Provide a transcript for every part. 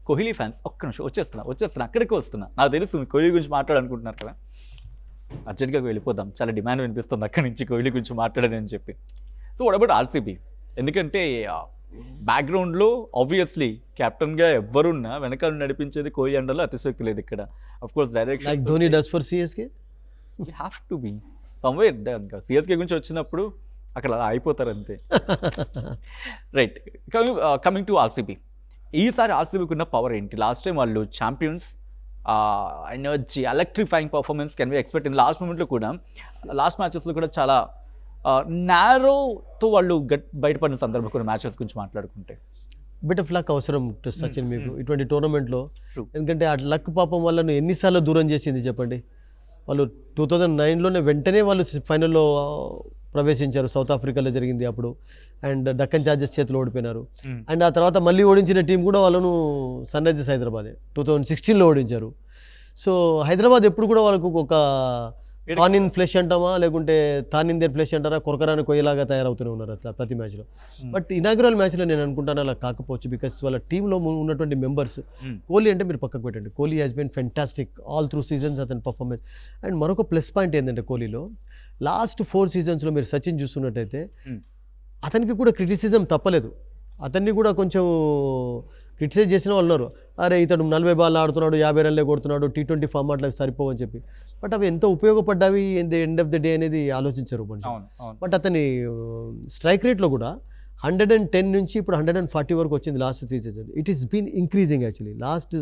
Kohli fans ఒక్క నిమిషం వచ్చేస్తున్నా అక్కడికి వస్తున్నా. నాకు తెలుసు కోహ్లీ గురించి మాట్లాడాలనుకుంటున్నారు కదా, అర్జెంట్గా వెళ్ళిపోదాం. చాలా డిమాండ్ వినిపిస్తుంది అక్కడి నుంచి కోహ్లీ గురించి మాట్లాడని అని చెప్పి. So what about RCB? ఎందుకంటే బ్యాక్గ్రౌండ్లో ఆబ్వియస్లీ కెప్టెన్గా ఎవరున్నా వెనకాల నడిపించేది కోహ్లీ అండర్లో అతిశక్తి లేదు ఇక్కడ. Of course direction like Dhoni does for CSK. You have to be somewhere. CSK గురించి వచ్చినప్పుడు అక్కడ అలా అయిపోతారు అంతే. Right, coming to RCB. ఈసారి ఆర్సీబీకి ఉన్న పవర్ ఏంటి? లాస్ట్ టైం వాళ్ళు champions, energy, electrifying performance can be expect in last మూమెంట్లో కూడా. లాస్ట్ మ్యాచెస్లో కూడా చాలా నారోతో వాళ్ళు బయటపడిన సందర్భం కూడా మ్యాచెస్ గురించి మాట్లాడుకుంటే. బిట్ ఆఫ్ లక్ అవసరం సచిన్ మీకు ఇటువంటి టోర్నమెంట్లో. ఎందుకంటే ఆ లక్ పాపం వాళ్ళను ఎన్నిసార్లు దూరం చేసింది చెప్పండి. వాళ్ళు 2009లోనే వెంటనే వాళ్ళు ఫైనల్లో ప్రవేశించారు. సౌత్ ఆఫ్రికాలో జరిగింది అప్పుడు. అండ్ డక్కన్ చార్జర్స్ చేతిలో ఓడిపోయినారు. అండ్ ఆ తర్వాత మళ్ళీ ఓడించిన టీం కూడా వాళ్ళను సన్ రైజర్స్ హైదరాబాదే 2016లో ఓడించారు. సో హైదరాబాద్ ఎప్పుడు కూడా వాళ్ళకు ఒక తాన్ ఇన్ ఫ్లెష్ అంటామా, లేకుంటే తాన్ ఇన్ దేర్ ఫ్లెష్ అంటారా, కొరకరాని కొయ్యలాగా తయారవుతూనే ఉన్నారు అసలు ప్రతి మ్యాచ్లో. బట్ ఇనాగ్రల్ మ్యాచ్లో నేను అనుకుంటాను అలా కాకపోవచ్చు. బికాస్ వాళ్ళ టీంలో ఉన్నటువంటి మెంబర్స్, కోహ్లీ అంటే మీరు పక్కకు పెట్టండి, Kohli has been fantastic all through seasons అతని పర్ఫార్మెన్స్. అండ్ మరొక ప్లస్ పాయింట్ ఏంటంటే కోహ్లీలో లాస్ట్ 4 సీజన్స్లో మీరు సచిన్ చూస్తున్నట్టయితే అతనికి కూడా క్రిటిసిజం తప్పలేదు. అతన్ని కూడా కొంచెం క్రిటిసైజ్ చేసిన వాళ్ళు ఉన్నారు. అరే ఇతడు 40 బాల్ ఆడుతున్నాడు, 50 రన్లే కొడుతున్నాడు, T20 ఫార్మాట్లో సరిపోవని చెప్పి. బట్ అవి ఎంత ఉపయోగపడ్డావి in the end of the day అనేది ఆలోచించరు మనిషి. బట్ అతని స్ట్రైక్ రేట్లో కూడా 110 నుంచి ఇప్పుడు 140 వరకు వచ్చింది last 3 seasons. It is been increasing actually. Last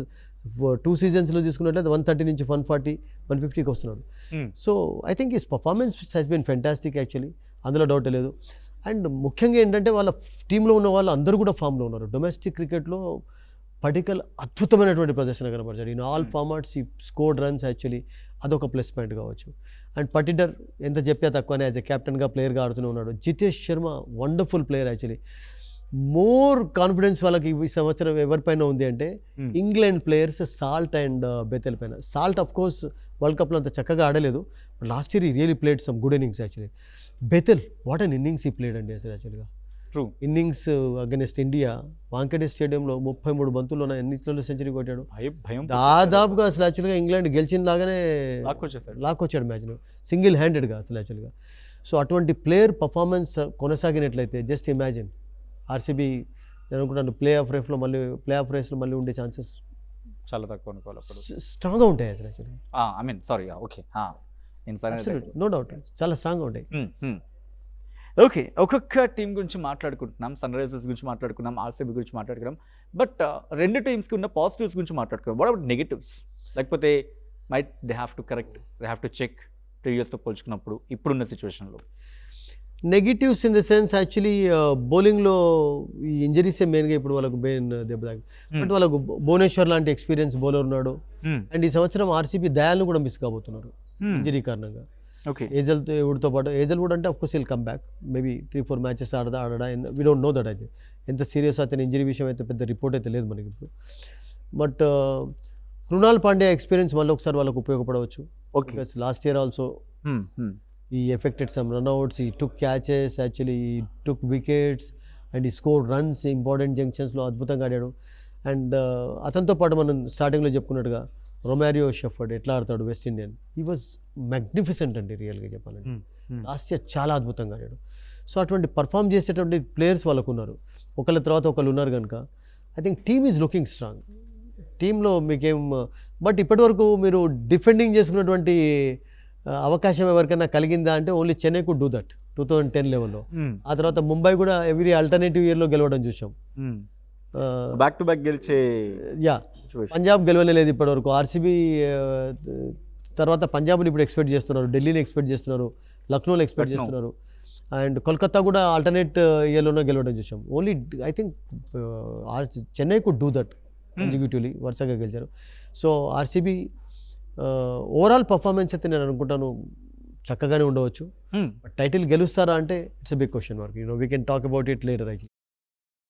2 సీజన్స్లో తీసుకున్నట్లయితే 130 నుంచి 140, 150కి వస్తున్నాడు. So I think his performance has been fantastic actually, అందులో డౌట్ లేదు. అండ్ ముఖ్యంగా ఏంటంటే వాళ్ళ టీంలో ఉన్న వాళ్ళు అందరూ కూడా ఫామ్లో ఉన్నారు. డొమెస్టిక్ క్రికెట్లో పటికల్ అద్భుతమైనటువంటి ప్రదర్శన కనబరిచాడు. ఇన్ ఆల్ ఫార్మాట్స్ ఈ స్కోర్డ్ రన్స్ యాక్చువల్లీ, అదొక ప్లస్ పాయింట్ కావచ్చు. అండ్ పటిటర్ ఎంత చెప్పా తక్కువనే యాజ్ ఎ కెప్టెన్గా ప్లేయర్గా ఆడుతూనే ఉన్నాడు. Jitesh Sharma wonderful player actually. More confidence వాళ్ళకి ఈ సంవత్సరం ఎవరిపైన ఉంది అంటే England players salt and Bethel పైన. సాల్ట్ అఫ్ కోర్స్ వరల్డ్ కప్లో అంత చక్కగా ఆడలేదు, బట్ లాస్ట్ ఇయర్ ఈ really played some good innings actually. Bethel what an innings ఈ ప్లేడ్ అండి అసలు యాక్చువల్గా. ఇన్నింగ్స్ అగెన్స్ట్ ఇండియా వాంకడే స్టేడియంలో 33 బంతుల్లో ఎన్నిట్లో సెంచరీ కొట్టాడు. దాదాపుగా అసలు యాక్చువల్గా ఇంగ్లాండ్ గెలిచిన లాగానే లాక్కొచ్చాడు మ్యాచ్ను సింగిల్ హ్యాండెడ్గా అసలు యాక్చువల్గా. సో అటువంటి ప్లేయర్ పర్ఫార్మెన్స్ కొనసాగినట్లయితే జస్ట్ ఇమాజిన్ ఆర్సీబీ నేను అనుకుంటాను ప్లే ఆఫ్ రేస్లో మళ్ళీ ఉండే ఛాన్సెస్ చాలా తక్కువ అనుకోవాలి, స్ట్రాంగ్గా ఉంటాయి అసలు యాక్చువల్గా. I mean sorry, okay, no doubt చాలా స్ట్రాంగ్గా ఉంటాయి. ఓకే, ఒక్కొక్క టీం గురించి మాట్లాడుకుంటున్నాం. సన్ రైజర్స్ గురించి మాట్లాడుకున్నాం, ఆర్సీబీ గురించి మాట్లాడుకున్నాం. బట్ రెండు టీమ్స్కి ఉన్న పాజిటివ్స్ గురించి మాట్లాడుకున్నాం. What about negatives? లేకపోతే might they have to correct, they have to check 2 yearsతో పోల్చుకున్నప్పుడు ఇప్పుడున్న సిచ్యువేషన్లో. Negatives in the sense actually బౌలింగ్లో ఈ ఇంజరీసే మెయిన్గా ఇప్పుడు వాళ్ళకు మెయిన్ దెబ్బతాకి. బట్ వాళ్ళకు భువనేశ్వర్ లాంటి ఎక్స్పీరియన్స్ బౌలర్ ఉన్నాడు. అండ్ ఈ సంవత్సరం ఆర్సీబీ దయాల్ను కూడా మిస్ కాబోతున్నారు ఇంజరీ కారణంగా. ఏజల్తో ఎవరితో పాటు ఏజల్ కూడా అంటే of course will come back maybe 3-4 matches ఆడదా వీ డోంట్ నో దట్. అయితే ఎంత సీరియస్ అతని ఇంజరీ విషయం అయితే పెద్ద రిపోర్ట్ అయితే లేదు మనకి ఇప్పుడు. బట్ కృణాల్ పాండ్యా ఎక్స్పీరియన్స్ మళ్ళీ ఒకసారి వాళ్ళకు ఉపయోగపడవచ్చు. బికాస్ లాస్ట్ ఇయర్ ఆల్సో ఈ ఎఫెక్టెడ్ సమ్ రన్అవుట్స్, ఈ టుక్ క్యాచెస్ యాక్చువల్లీ, ఈ టుక్ వికెట్స్ అండ్ ఈ స్కోర్ రన్స్ ఇంపార్టెంట్ జంక్షన్స్లో అద్భుతంగా ఆడాడు. అండ్ అతనితో పాటు మనం స్టార్టింగ్లో చెప్పుకున్నట్టుగా రొమారియో షెఫర్డ్ ఎట్లా ఆడతాడు వెస్ట్ ఇండియన్, ఈ వాజ్ మ్యాగ్నిఫిసెంట్ అండి రియల్గా చెప్పాలంటే. లాస్ట్ ఇయర్ చాలా అద్భుతంగా ఆడాడు. సో అటువంటి పర్ఫామ్ చేసేటువంటి ప్లేయర్స్ వాళ్ళకు ఉన్నారు, ఒకళ్ళ తర్వాత ఒకళ్ళు ఉన్నారు కనుక I think team is looking strong. టీంలో మీకేం బట్ ఇప్పటివరకు మీరు డిఫెండింగ్ చేసుకున్నటువంటి అవకాశం ఎవరికైనా కలిగిందా అంటే only Chennai could do that 2010 లెవెల్లో. ఆ తర్వాత ముంబై కూడా ఎవ్రీ ఆల్టర్నేటివ్ ఇయర్లో గెలవడం చూసాం. బ్యాక్ టు బ్యాక్ గెలిచే పంజాబ్ గెలవలేదు ఇప్పటివరకు. ఆర్సీబీ తర్వాత పంజాబ్ని ఇప్పుడు ఎక్స్పెక్ట్ చేస్తున్నారు, ఢిల్లీని ఎక్స్పెక్ట్ చేస్తున్నారు, లక్నోలో ఎక్స్పెక్ట్ చేస్తున్నారు. అండ్ కోల్కతా కూడా ఆల్టర్నేట్ ఇయర్లోనే గెలవడం చూసాం. Only I think Chennai could do that consecutively, వరుసగా గెలిచారు. సో ఆర్సీబీ ఓవరాల్ పర్ఫార్మెన్స్ అయితే నేను అనుకుంటాను చక్కగానే ఉండవచ్చు. టైటిల్ గెలుస్తారా అంటే it's a big question mark. We can talk about it later.